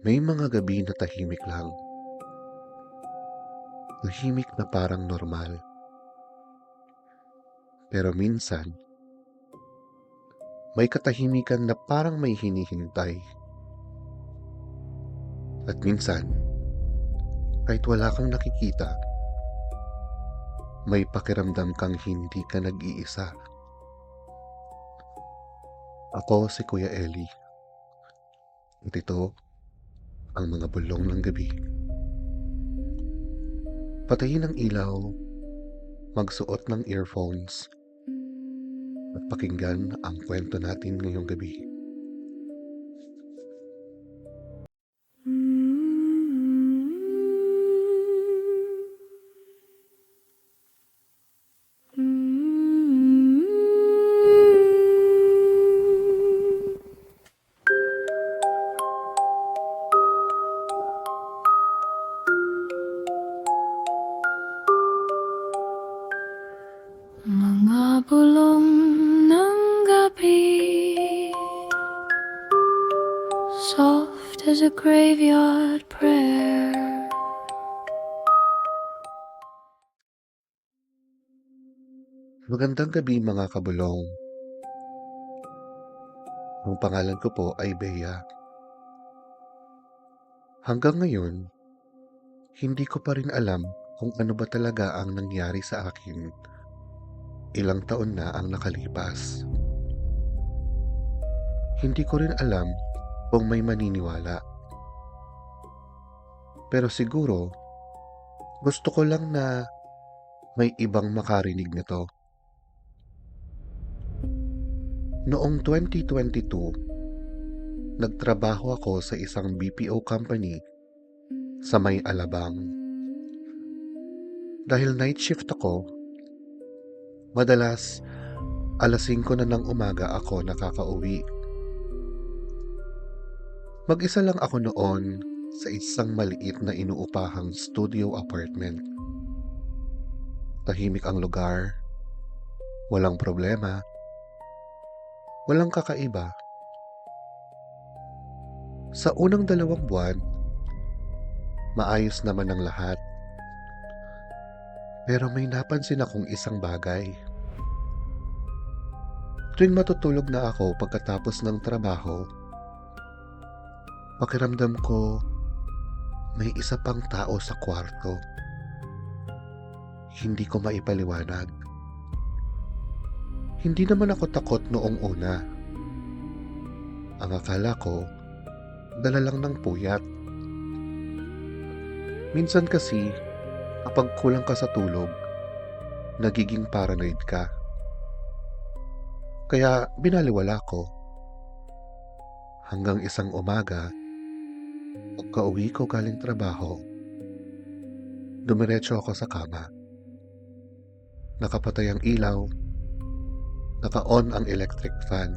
May mga gabi na tahimik lang. Tahimik na parang normal. Pero minsan, may katahimikan na parang may hinihintay. At minsan, kahit wala kang nakikita, may pakiramdam kang hindi ka nag-iisa. Ako si Kuya Eli. At ito ang mga bulong ng gabi. Patayin ang ilaw, magsuot ng earphones, at pakinggan ang kwento natin ngayong gabi. Mga bulong ng gabi, soft as a graveyard prayer. Magandang gabi mga kabulong. Ang pangalan ko po ay Bea. Hanggang ngayon, hindi ko pa rin alam kung ano ba talaga ang nangyari sa akin. Ilang taon na ang nakalipas. Hindi ko rin alam kung may maniniwala. Pero siguro, gusto ko lang na may ibang makarinig nito. Noong 2022, nagtrabaho ako sa isang BPO company sa may Alabang. Dahil night shift ako, madalas alas 5 na ng umaga ako nakakauwi. Mag-isa lang ako noon sa isang maliit na inuupahang studio apartment. Tahimik ang lugar, walang problema, walang kakaiba. Sa unang 2 buwan, maayos naman ang lahat. Pero may napansin akong isang bagay. Tuwing matutulog na ako pagkatapos ng trabaho, pakiramdam ko may isa pang tao sa kwarto. Hindi ko maipaliwanag. Hindi naman ako takot noong una. Ang akala ko, dala lang ng puyat. Minsan kasi, kapag kulang ka sa tulog, nagiging paranoid ka. Kaya binaliwala ko. Hanggang isang umaga, pagka-uwi ko galing trabaho, dumiretso ako sa kama. Nakapatay ang ilaw, naka-on ang electric fan.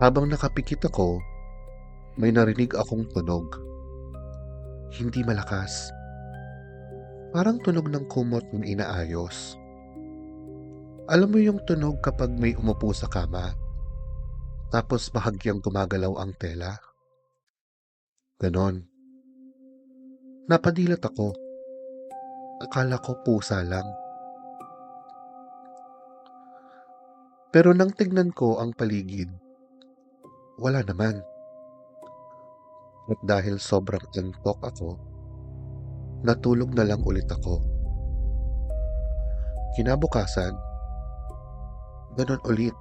Habang nakapikit ako, may narinig akong tunog. Hindi malakas. Parang tunog ng kumot na inaayos. Alam mo yung tunog kapag may umupo sa kama, tapos bahagyang gumagalaw ang tela? Ganon. Napadilat ako. Akala ko pusa lang. Pero nang tignan ko ang paligid, wala naman. At dahil sobrang antok ako, natulog na lang ulit ako. Kinabukasan, ganon ulit.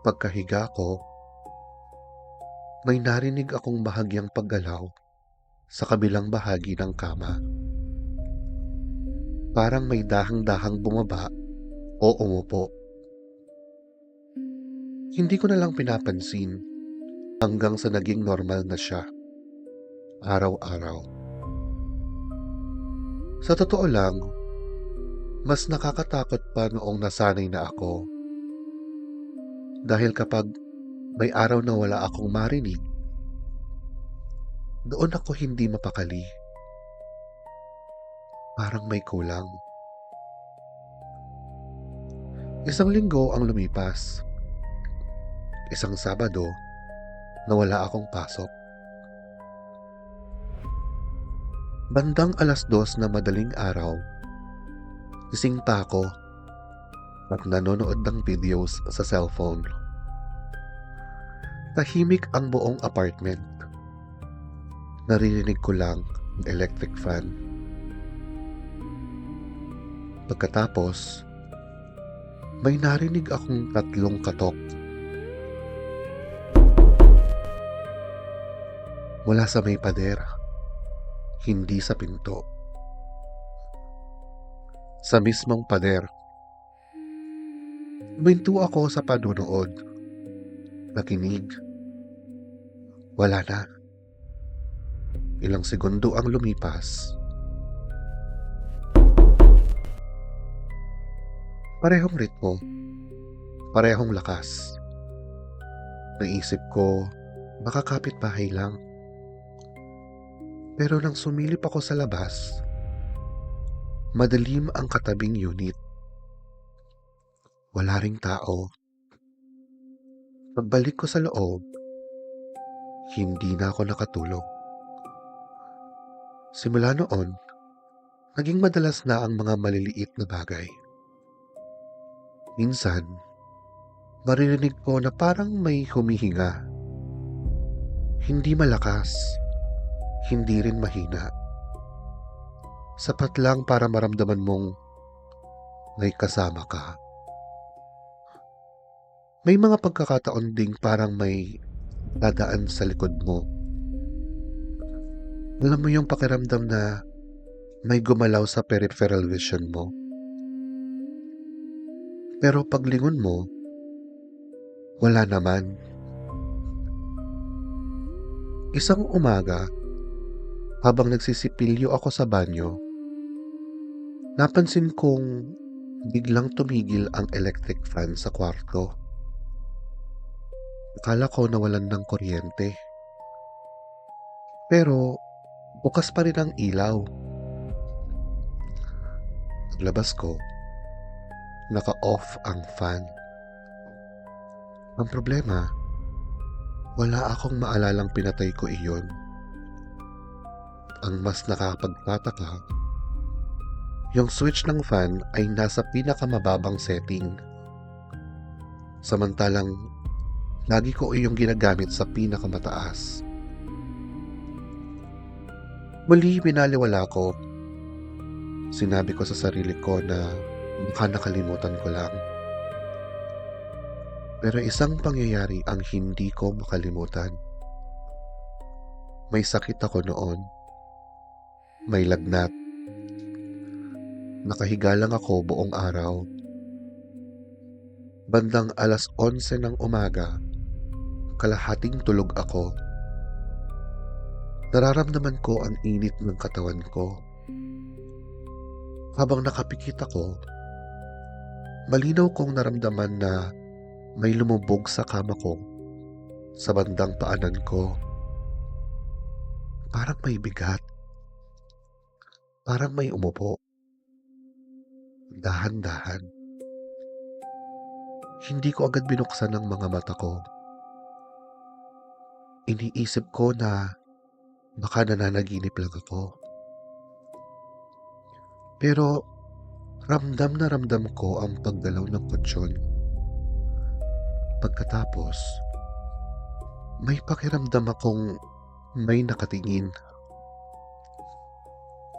Pagkahiga ko, may narinig akong bahagyang paggalaw sa kabilang bahagi ng kama. Parang may dahang-dahang bumaba o umupo. Hindi ko na lang pinapansin hanggang sa naging normal na siya. Araw-araw. Sa totoo lang, mas nakakatakot pa noong nasanay na ako. Dahil kapag may araw na wala akong marinig, doon ako hindi mapakali. Parang may kulang. Isang linggo ang lumipas. Isang Sabado, na wala akong pasok. Bandang 2:00 na madaling araw, gising pa ako at nanonood ng videos sa cellphone. Tahimik ang buong apartment. Naririnig ko lang ang electric fan. Pagkatapos, may narinig akong 3 katok. Mula sa may pader, hindi sa pinto. Sa mismong pader. Huminto ako sa panunood. Nakinig. Wala na. Ilang segundo ang lumipas. Parehong ritmo. Parehong lakas. Naisip ko, baka kapitbahay lang. Pero nang sumilip ako sa labas, madilim ang katabing unit. Wala ring tao. Pagbalik ko sa loob, hindi na ako nakatulog. Simula noon, naging madalas na ang mga maliliit na bagay. Minsan, maririnig ko na parang may humihinga. Hindi malakas, hindi rin mahina. Sapat lang para maramdaman mong may kasama ka. May mga pagkakataon ding parang may dadaan sa likod mo. Alam mo yung pakiramdam na may gumalaw sa peripheral vision mo. Pero paglingon mo, wala naman. Isang umaga, habang nagsisipilyo ako sa banyo, napansin kong biglang tumigil ang electric fan sa kwarto. Akala ko nawalan ng kuryente. Pero bukas pa rin ang ilaw. Paglabas ko, naka-off ang fan. Ang problema, wala akong maalalang pinatay ko iyon. Ang mas nakakapagtataka, yung switch ng fan ay nasa pinakamababang setting. Samantalang, lagi ko iyong ginagamit sa pinakamataas. Muli binaliwala ko. Sinabi ko sa sarili ko na baka nakalimutan ko lang. Pero isang pangyayari ang hindi ko makalimutan. May sakit ako noon. May lagnat. Nakahiga lang ako buong araw. Bandang 11:00 ng umaga, kalahating tulog ako. Nararamdaman ko ang init ng katawan ko. Habang nakapikit ako, malinaw kong naramdaman na may lumubog sa kama ko sa bandang paanan ko. Parang may bigat. Parang may umupo. Dahan-dahan. Hindi ko agad binuksan ang mga mata ko. Iniisip ko na baka nananaginip lang ako. Pero ramdam na ramdam ko ang paggalaw ng kutsyon. Pagkatapos, may pakiramdam akong may nakatingin.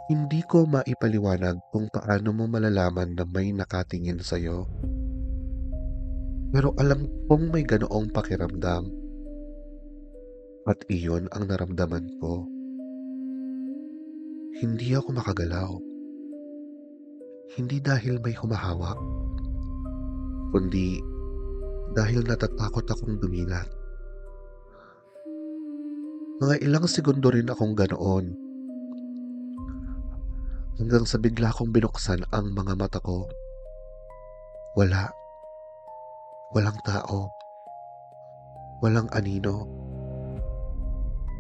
Hindi ko maipaliwanag kung paano mo malalaman na may nakatingin sa'yo. Pero alam kong may ganoong pakiramdam. At iyon ang naramdaman ko. Hindi ako makagalaw. Hindi dahil may humahawak, kundi dahil natatakot akong dumilat. Mga ilang segundo rin akong ganoon. Hanggang sa bigla kong binuksan ang mga mata ko. Wala. Walang tao. Walang anino.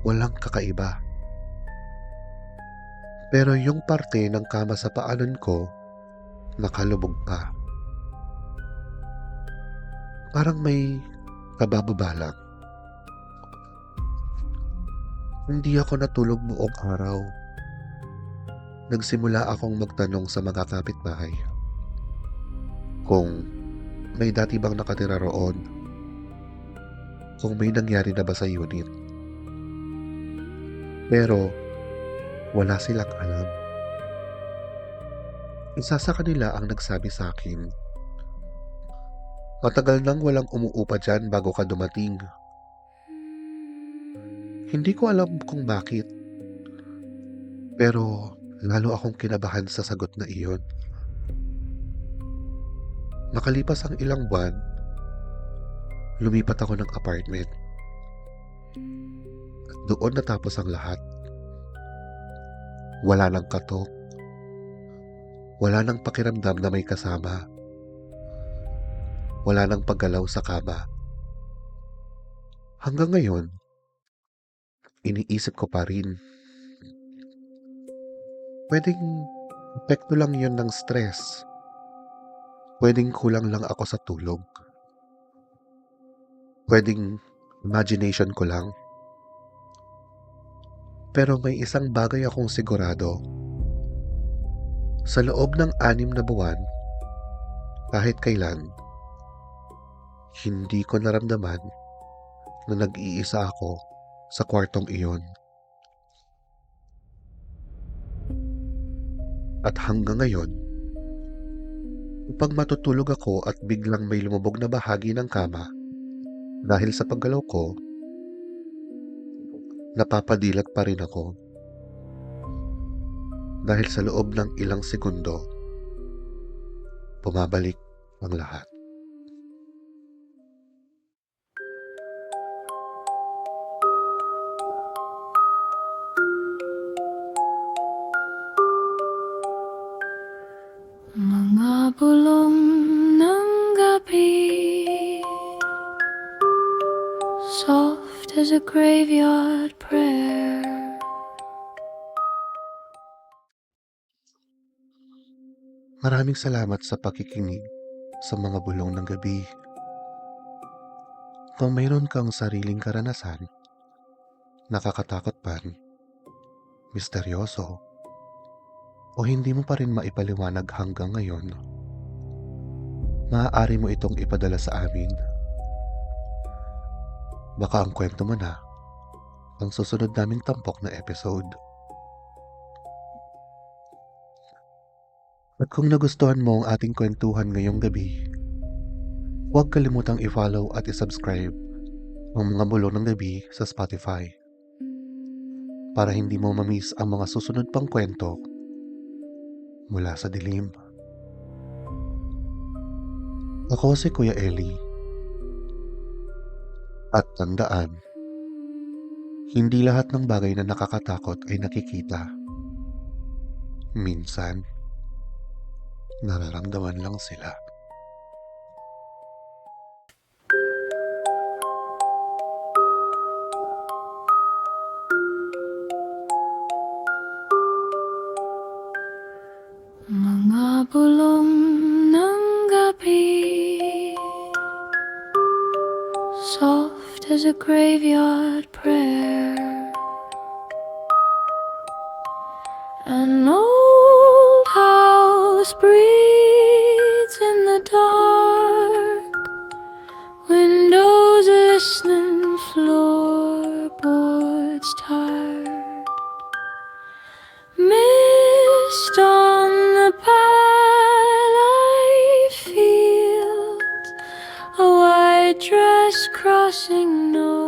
Walang kakaiba. Pero yung parte ng kama sa paanan ko, nakalubog pa. Parang may kabababa lang. Hindi ako natulog buong araw. Nagsimula akong magtanong sa mga kapitbahay kung may dati bang nakatira roon, kung may nangyari na ba sa unit. Pero wala silang alam. Isa sa kanila ang nagsabi sa akin, matagal nang walang umuupa dyan bago ka dumating. Hindi ko alam kung bakit, pero lalo akong kinabahan sa sagot na iyon. Makalipas ang ilang buwan, lumipat ako ng apartment. At doon natapos ang lahat. Wala nang katok, wala nang pakiramdam na may kasama, wala nang paggalaw sa kama. Hanggang ngayon, iniisip ko pa rin, pwedeng epekto lang yun ng stress. Pwedeng kulang lang ako sa tulog. Pwedeng imagination ko lang. Pero may isang bagay akong sigurado. Sa loob ng 6 na buwan, kahit kailan, hindi ko naramdaman na nag-iisa ako sa kwartong iyon. At hanggang ngayon, kapag matutulog ako at biglang may lumubog na bahagi ng kama, dahil sa paggalaw ko, napapadilat pa rin ako. Dahil sa loob ng ilang segundo, bumabalik ang lahat. Mga bulong ng gabi, soft as a graveyard prayer. Maraming salamat sa pakikinig sa mga bulong ng gabi. Kung mayroon kang sariling karanasan, nakakatakot man, misteryoso, o hindi mo pa rin maipaliwanag hanggang ngayon, maaari mo itong ipadala sa amin. Baka ang kwento mo na ang susunod naming tampok na episode. At kung nagustuhan mo ang ating kwentuhan ngayong gabi, huwag kalimutang i-follow at i-subscribe ang mga bulong ng gabi sa Spotify para hindi mo mamiss ang mga susunod pang kwento mula sa dilim. Ako si Kuya Eli. At tandaan, hindi lahat ng bagay na nakakatakot ay nakikita. Minsan, nararamdaman lang sila. Mga bulong ng gabi, soft as a graveyard prayer. An old house breathes in the dark, windows listening, floorboards tired. Mist on the pale fields, a white dress crossing no